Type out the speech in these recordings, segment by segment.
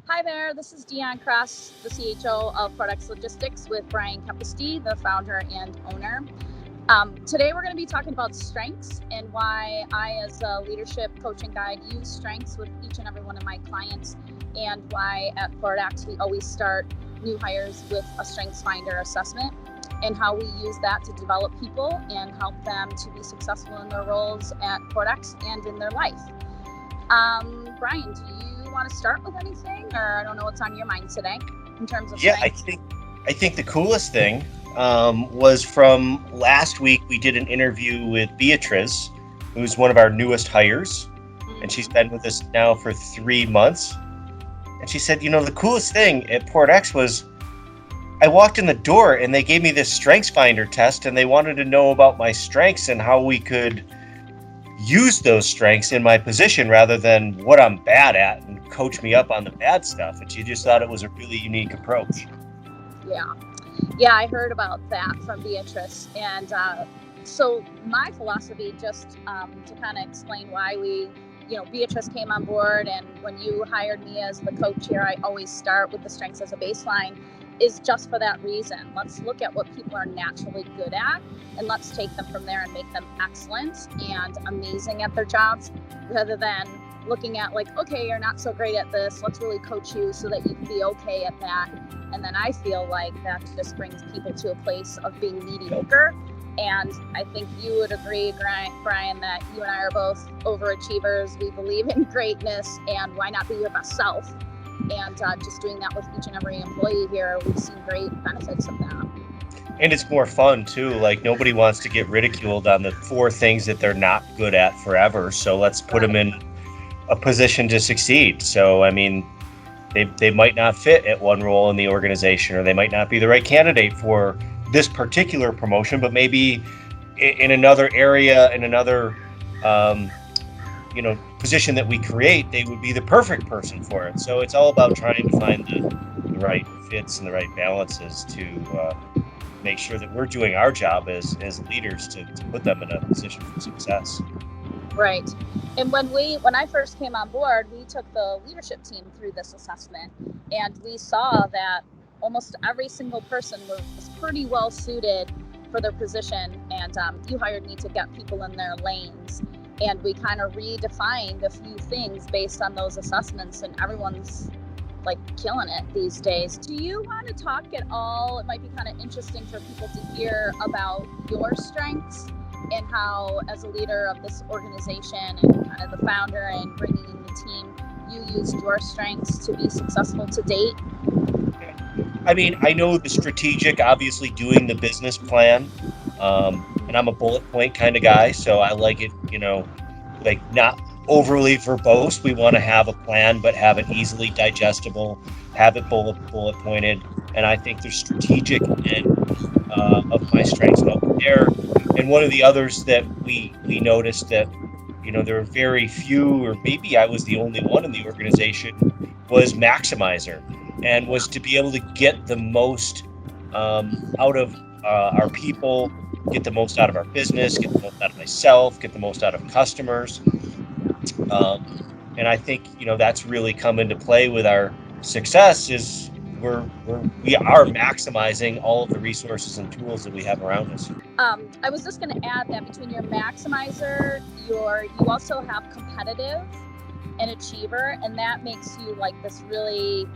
Hi there, this is Deanne Cross, the CHO of Port X Logistics with Brian Kempisty, the founder and owner. Today we're going to be talking about strengths and why I, as a leadership coach and guide, use strengths with each and every one of my clients, and why at Port X we always start new hires with a Strengthsfinder assessment, and how we use that to develop people and help them to be successful in their roles at Port X and in their life. Brian, do you want to start with anything, or I don't know what's on your mind today in terms of strengths? I think the coolest thing was from last week. We did an interview with Beatrice, who's one of our newest hires, and she's been with us now for 3 months. And she said, the coolest thing at Port X was I walked in the door and they gave me this Strengthsfinder test, and they wanted to know about my strengths and how we could use those strengths in my position rather than what I'm bad at and coach me up on the bad stuff. And she just thought it was a really unique approach. Yeah, I heard about that from Beatrice. And so my philosophy, just to kind of explain why Beatrice came on board, and when you hired me as the coach here, I always start with the strengths as a baseline, is just for that reason. Let's look at what people are naturally good at, and let's take them from there and make them excellent and amazing at their jobs, rather than looking at okay, you're not so great at this, let's really coach you so that you can be okay at that. And then I feel like that just brings people to a place of being mediocre. And I think you would agree, Brian, that you and I are both overachievers. We believe in greatness, and why not be your best self? And just doing that with each and every employee here, we've seen great benefits of that. And it's more fun too. Nobody wants to get ridiculed on the 4 things that they're not good at forever. So let's put them in a position to succeed. So, they might not fit at one role in the organization, or they might not be the right candidate for this particular promotion, but maybe in another area, in another position that we create, they would be the perfect person for it. So it's all about trying to find the right fits and the right balances to make sure that we're doing our job as leaders to put them in a position for success. Right. And when I first came on board, we took the leadership team through this assessment, and we saw that almost every single person was pretty well suited for their position. And you hired me to get people in their lanes, and we kind of redefined a few things based on those assessments, and everyone's killing it these days. Do you want to talk at all? It might be kind of interesting for people to hear about your strengths and how, as a leader of this organization and kind of the founder and bringing in the team, you used your strengths to be successful to date. I know the strategic, obviously doing the business plan, and I'm a bullet point kind of guy, so I like it, not overly verbose. We want to have a plan, but have it easily digestible, have it bullet pointed. And I think the strategic end of my strengths over there. And one of the others that we noticed that, there were very few, or maybe I was the only one in the organization, was maximizer, and was to be able to get the most out of our people, get the most out of our business, get the most out of myself, get the most out of customers. And I think, that's really come into play with our success, is we are maximizing all of the resources and tools that we have around us. I was just going to add that between your maximizer, you also have competitive and achiever, and that makes you this really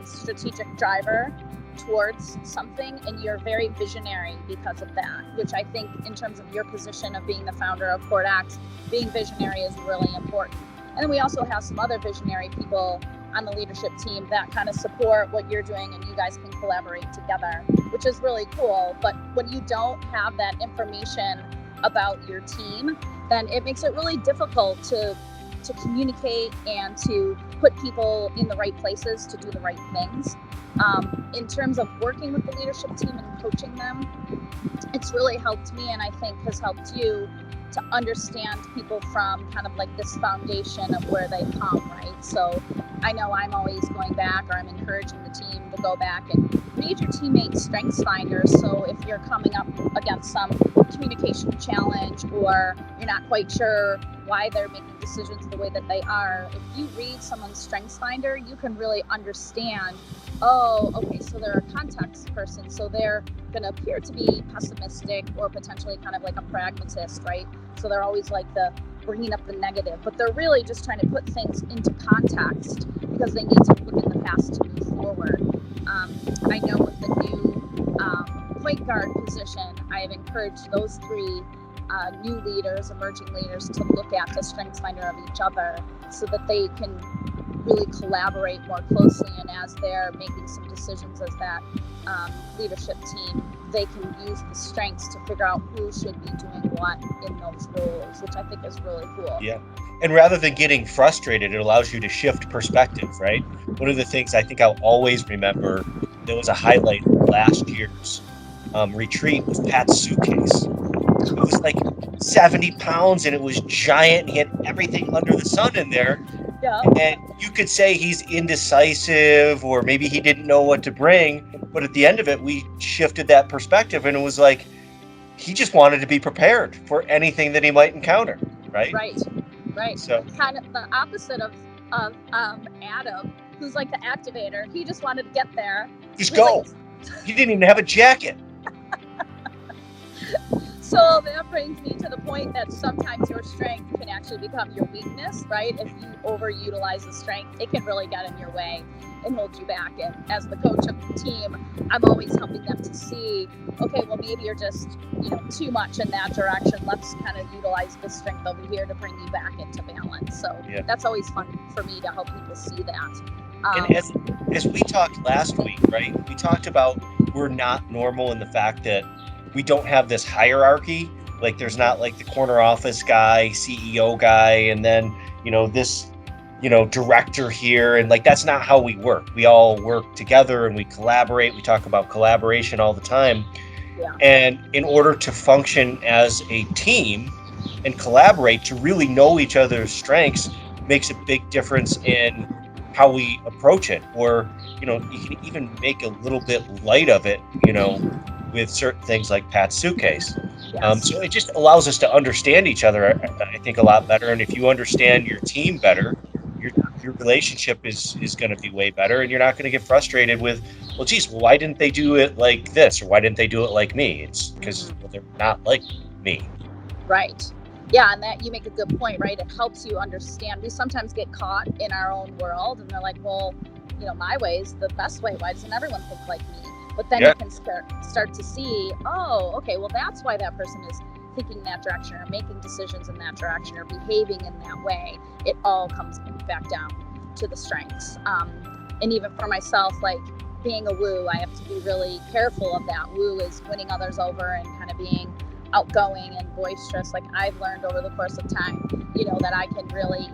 strategic driver towards something, and you're very visionary because of that, which I think in terms of your position of being the founder of Port X, being visionary is really important. And then we also have some other visionary people on the leadership team that kind of support what you're doing, and you guys can collaborate together, which is really cool. But when you don't have that information about your team, then it makes it really difficult to communicate and to put people in the right places to do the right things. In terms of working with the leadership team and coaching them, it's really helped me, and I think has helped you to understand people from kind of this foundation of where they come, right? So I know I'm always going back, or I'm encouraging the team to go back and read your teammates' Strengthsfinder. So if you're coming up against some communication challenge, or you're not quite sure why they're making decisions the way that they are. If you read someone's Strengthsfinder, you can really understand, oh, okay, so they're a context person, so they're going to appear to be pessimistic or potentially kind of like a pragmatist, right? So they're always like the bringing up the negative, but they're really just trying to put things into context because they need to look in the past to move forward. I know with the new point guard position, I have encouraged those three new leaders, emerging leaders, to look at the Strengthsfinder of each other so that they can really collaborate more closely, and as they're making some decisions as that leadership team, they can use the strengths to figure out who should be doing what in those roles, which I think is really cool. Yeah. And rather than getting frustrated, it allows you to shift perspective, right? One of the things I think I'll always remember that was a highlight of last year's retreat was Pat's suitcase. It was like 70 pounds and it was giant. He had everything under the sun in there. Yeah. And you could say he's indecisive or maybe he didn't know what to bring. But at the end of it, we shifted that perspective and it was like he just wanted to be prepared for anything that he might encounter, right? Right. So kind of the opposite of Adam, who's like the activator. He just wanted to get there. Just go. He didn't even have a jacket. So that brings me to the point that sometimes your strength can actually become your weakness, right? If you overutilize the strength, it can really get in your way and hold you back. And as the coach of the team, I'm always helping them to see, okay, well, maybe you're just, too much in that direction. Let's kind of utilize the strength over here to bring you back into balance. So That's always fun for me to help people see that. And as we talked last week, right, we talked about we're not normal in the fact that we don't have this hierarchy. Like there's not like the corner office guy, CEO guy, and then, this, director here. And like, that's not how we work. We all work together and we collaborate. We talk about collaboration all the time. Yeah. And in order to function as a team and collaborate, to really know each other's strengths makes a big difference in how we approach it. Or, you can even make a little bit light of it, with certain things like Pat's suitcase. Yes. So it just allows us to understand each other, I think, a lot better. And if you understand your team better, your relationship is going to be way better, and you're not going to get frustrated with, well, geez, why didn't they do it like this? Or why didn't they do it like me? It's because they're not like me. Right. Yeah, and that you make a good point, right? It helps you understand. We sometimes get caught in our own world, and they're like, well, my way is the best way. Why doesn't everyone think like me? But then you can start to see, oh, okay, well, that's why that person is thinking in that direction or making decisions in that direction or behaving in that way. It all comes back down to the strengths. And even for myself, like being a woo, I have to be really careful of that. Woo is winning others over and kind of being outgoing and boisterous. Like I've learned over the course of time, that I can really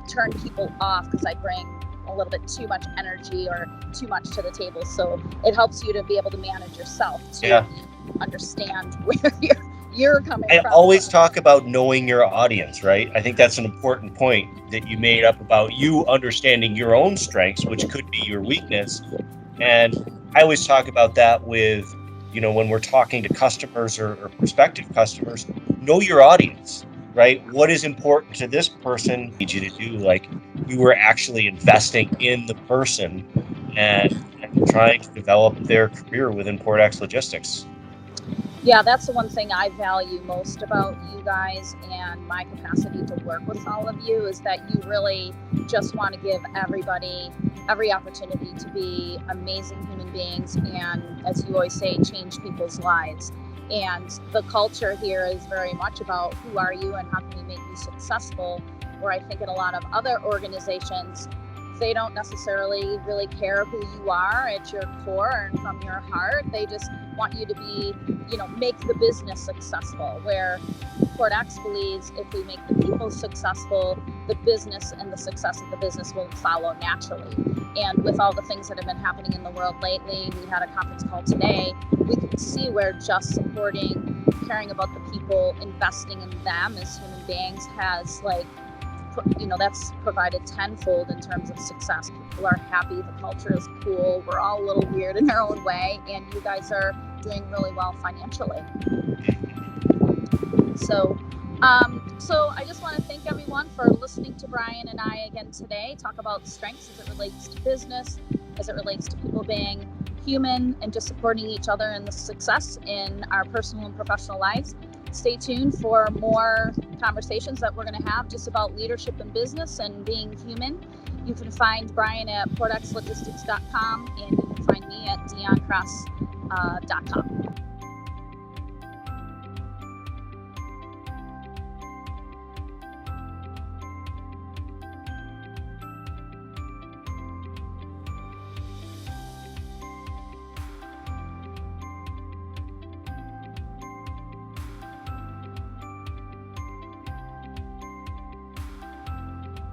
turn people off because I bring a little bit too much energy or too much to the table. So it helps you to be able to manage yourself to understand where you're coming from. I always talk about knowing your audience, right? I think that's an important point that you made up about you understanding your own strengths, which could be your weakness. And I always talk about that with, when we're talking to customers or prospective customers, know your audience, right? What is important to this person? I need you to do, like, you were actually investing in the person and trying to develop their career within Port X Logistics. Yeah, that's the one thing I value most about you guys and my capacity to work with all of you is that you really just want to give everybody every opportunity to be amazing human beings and, as you always say, change people's lives. And the culture here is very much about who are you and how can we make you successful, where I think in a lot of other organizations, they don't necessarily really care who you are at your core and from your heart. They just want you to be, make the business successful, where Port X believes if we make the people successful, the business and the success of the business will follow naturally. And with all the things that have been happening in the world lately, we had a conference call today, we can see where just supporting, caring about the people, investing in them as human beings has that's provided tenfold in terms of success. People are happy, the culture is cool, we're all a little weird in our own way, and you guys are doing really well financially. So So I just want to thank everyone for listening to Brian and I again today, talk about strengths as it relates to business, as it relates to people being human and just supporting each other in the success in our personal and professional lives. Stay tuned for more conversations that we're going to have just about leadership in business and being human. You can find Brian at portxlogistics.com and you can find me at dioncross.com.